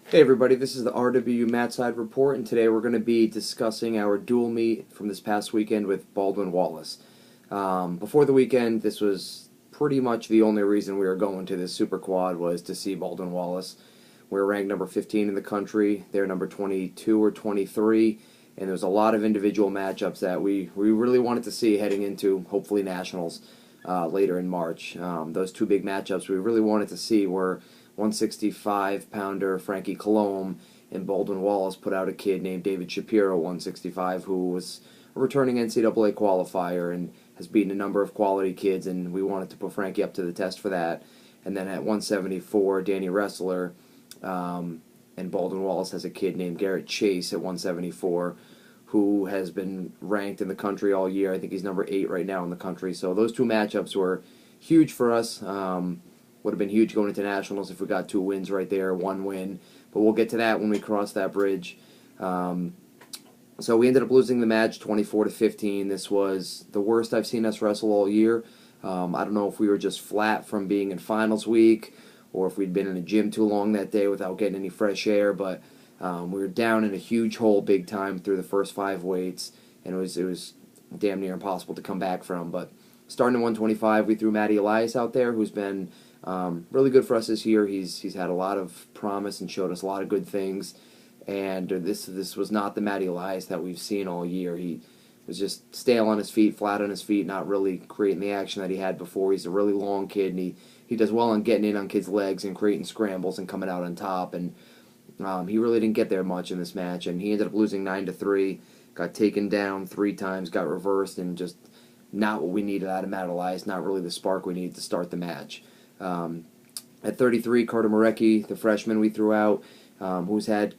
Hey everybody, this is the RWU Matside report, and today we're going to be discussing our dual meet from this past weekend with Baldwin Wallace. Before the weekend, this was pretty much the only reason we were going to this super quad was to see Baldwin Wallace. We're ranked number 15 in the country, they're number 22 or 23, and there's a lot of individual matchups that we really wanted to see heading into, hopefully, nationals later in March. Those two big matchups we really wanted to see were 165-pounder Frankie Colomb and Baldwin Wallace put out a kid named David Shapiro, 165, who was a returning NCAA qualifier and has beaten a number of quality kids, and we wanted to put Frankie up to the test for that. And then at 174, Danny Wrestler, and Baldwin Wallace has a kid named Garrett Chase at 174, who has been ranked in the country all year. I think he's number 8 right now in the country. So those two matchups were huge for us. Would have been huge going into nationals if we got 2 wins right there, 1 win. But we'll get to that when we cross that bridge. So we ended up losing the match 24-15. This was the worst I've seen us wrestle all year. I don't know if we were just flat from being in finals week or if we'd been in the gym too long that day without getting any fresh air, but we were down in a huge hole big time through the first 5 weights, and it was damn near impossible to come back from. But starting at 125, we threw Matty Elias out there, who's been really good for us this year. He's had a lot of promise and showed us a lot of good things. And this was not the Matty Elias that we've seen all year. He was just stale on his feet, flat on his feet, not really creating the action that he had before. He's a really long kid, and he does well on getting in on kids' legs and creating scrambles and coming out on top. And he really didn't get there much in this match, and he ended up losing 9-3. Got taken down 3 times, got reversed, and just not what we needed out of Matt Elias. Not really the spark we needed to start the match. At 33, Carter Marecki, the freshman we threw out, who's had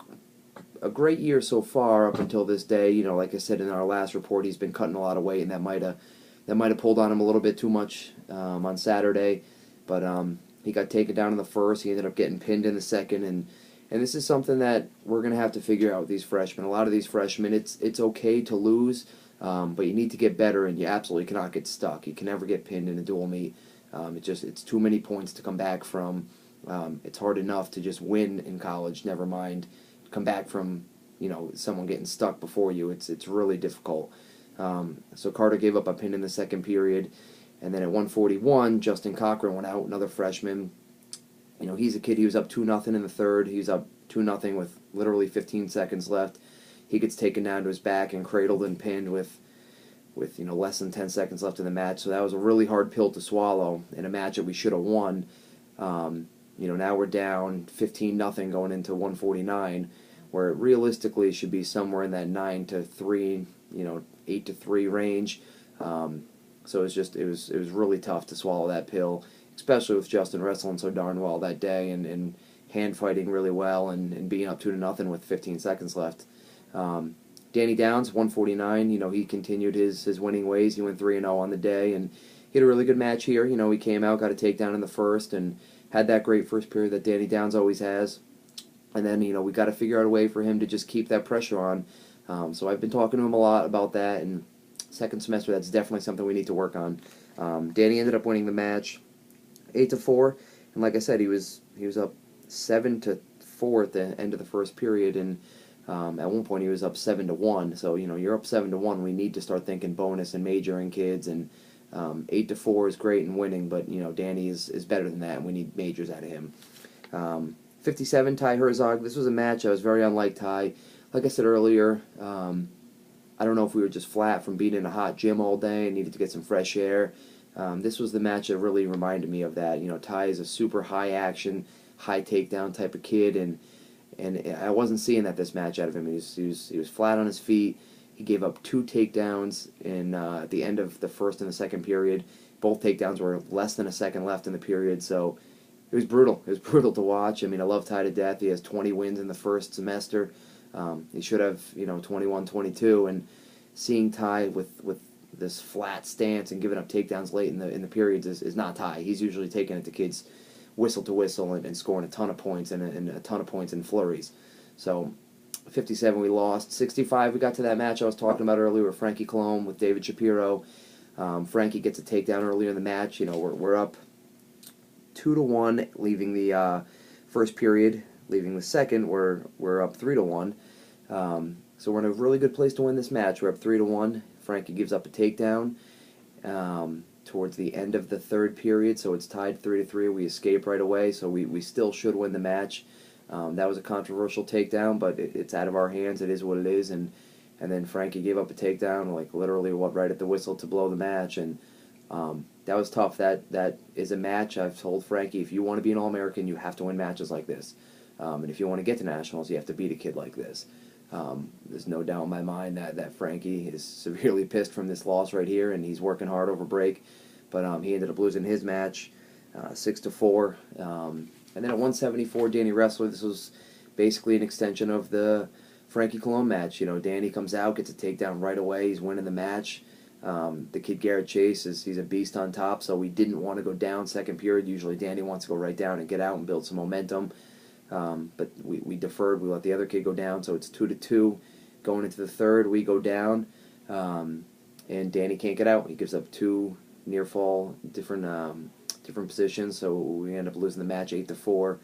a great year so far up until this day. You know, like I said in our last report, he's been cutting a lot of weight, and that might have pulled on him a little bit too much on Saturday. But he got taken down in the first. He ended up getting pinned in the second, and this is something that we're going to have to figure out with these freshmen. A lot of these freshmen, it's okay to lose, but you need to get better, and you absolutely cannot get stuck. You can never get pinned in a dual meet. It's too many points to come back from. It's hard enough to just win in college, never mind come back from, someone getting stuck before you. It's really difficult. So Carter gave up a pin in the second period, and then at 141, Justin Cochran went out, another freshman. He's a kid. He was up 2-0 in the third. He was up 2-0 with literally 15 seconds left. He gets taken down to his back and cradled and pinned with less than 10 seconds left in the match. So that was a really hard pill to swallow in a match that we should have won. Now we're down 15-0 going into 149, where it realistically should be somewhere in that 9-3, 8-3 range. So it was really tough to swallow that pill, especially with Justin wrestling so darn well that day and hand fighting really well and being up 2-0 with 15 seconds left. Danny Downs, 149, he continued his winning ways. He went 3-0 on the day, and he had a really good match here. He came out, got a takedown in the first, and had that great first period that Danny Downs always has. And then, we got to figure out a way for him to just keep that pressure on. So I've been talking to him a lot about that, and second semester, that's definitely something we need to work on. Danny ended up winning the match 8-4, and like I said, he was up 7-4 at the end of the first period, and at one point he was up 7-1. So you're up 7-1. We need to start thinking bonus and majoring kids, and 8-4 is great in winning, but Danny is better than that, and we need majors out of him. 57, Ty Herzog. This was a match that was very unlike Ty. Like I said earlier, I don't know if we were just flat from being in a hot gym all day and needed to get some fresh air. This was the match that really reminded me of that. Ty is a super high action, high takedown type of kid, and I wasn't seeing this match out of him. He was flat on his feet. He gave up 2 takedowns at the end of the first and the second period. Both takedowns were less than a second left in the period, so it was brutal. It was brutal to watch. I love Ty to death. He has 20 wins in the first semester. He should have 21, 22, and seeing Ty with this flat stance and giving up takedowns late in the periods is not Ty. He's usually taking it to kids whistle to whistle and scoring a ton of points and a ton of points in flurries. So 57 we lost. 65 we got to that match I was talking about earlier with Frankie Colomb with David Shapiro. Frankie gets a takedown earlier in the match. We're up 2-1 leaving the first period leaving the second, we're up 3-1. So we're in a really good place to win this match. We're up 3-1. Frankie gives up a takedown towards the end of the third period, so it's tied 3-3. We escape right away, so we still should win the match. That was a controversial takedown, but it's out of our hands. It is what it is, and then Frankie gave up a takedown, like literally right at the whistle to blow the match, and that was tough. That is a match. I've told Frankie, if you want to be an All-American, you have to win matches like this, and if you want to get to nationals, you have to beat a kid like this. There's no doubt in my mind that Frankie is severely pissed from this loss right here, and he's working hard over break. But he ended up losing his match 6-4. And then at 174, Danny Wrestler, this was basically an extension of the Frankie Colon match. Danny comes out, gets a takedown right away. He's winning the match. The kid Garrett Chase, he's a beast on top, so we didn't want to go down second period. Usually Danny wants to go right down and get out and build some momentum. But we deferred. We let the other kid go down, so it's 2-2. Going into the third, we go down, and Danny can't get out. He gives up two near fall, different positions, so we end up losing the match 8-4.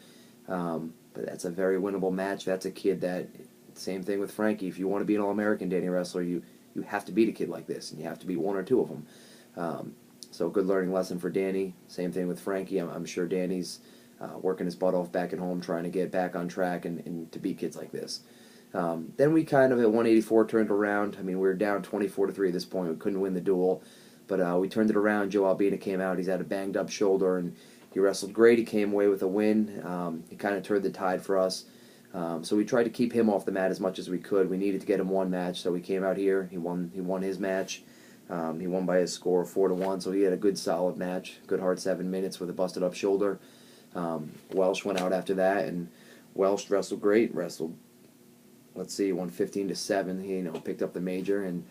But that's a very winnable match. That's a kid that, same thing with Frankie. If you want to be an All-American, Danny Wrestler, you have to beat a kid like this, and you have to beat one or two of them. So good learning lesson for Danny. Same thing with Frankie. I'm sure Danny's working his butt off back at home, trying to get back on track and to beat kids like this. Then we kind of, at 184, turned around. I mean, we were down 24-3 at this point. We couldn't win the duel. But we turned it around. Joe Albina came out. He's had a banged-up shoulder, and he wrestled great. He came away with a win. He kind of turned the tide for us. So we tried to keep him off the mat as much as we could. We needed to get him one match, so we came out here. He won his match. He won by a score of 4-1, so he had a good, solid match. Good hard 7 minutes with a busted-up shoulder. Welsh went out after that, and Welsh wrestled great. Won 15-7. He picked up the major, and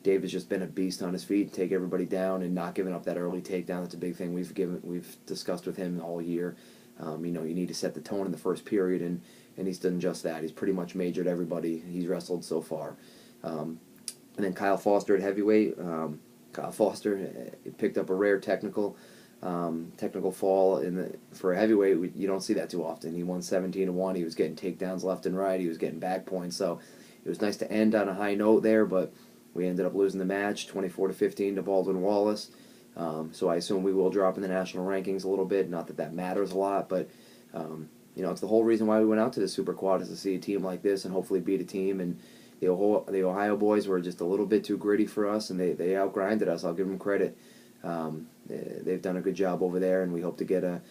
Dave has just been a beast on his feet, take everybody down and not giving up that early takedown. That's a big thing we've discussed with him all year. You need to set the tone in the first period, and he's done just that. He's pretty much majored everybody he's wrestled so far. And then Kyle Foster at heavyweight. Kyle Foster picked up a rare technical fall for a heavyweight. You don't see that too often. He won 17-1. He was getting takedowns left and right. He was getting back points. So it was nice to end on a high note there, but we ended up losing the match 24-15 to Baldwin Wallace. So I assume we will drop in the national rankings a little bit. Not that matters a lot, but it's the whole reason why we went out to the Super Quad, is to see a team like this and hopefully beat a team. And the Ohio boys were just a little bit too gritty for us, and they outgrinded us. I'll give them credit. They've done a good job over there, and we hope to get a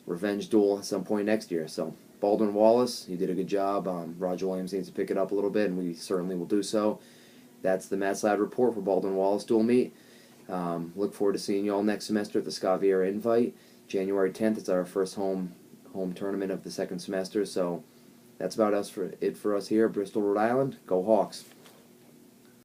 revenge duel at some point next year. So Baldwin Wallace, you did a good job. Roger Williams needs to pick it up a little bit, and we certainly will do so. That's the Matside report for Baldwin Wallace dual meet. Look forward to seeing you all next semester at the Scott Vieira Invite. January 10th, it's our first home tournament of the second semester. So that's about it for us here at Bristol, Rhode Island. Go Hawks.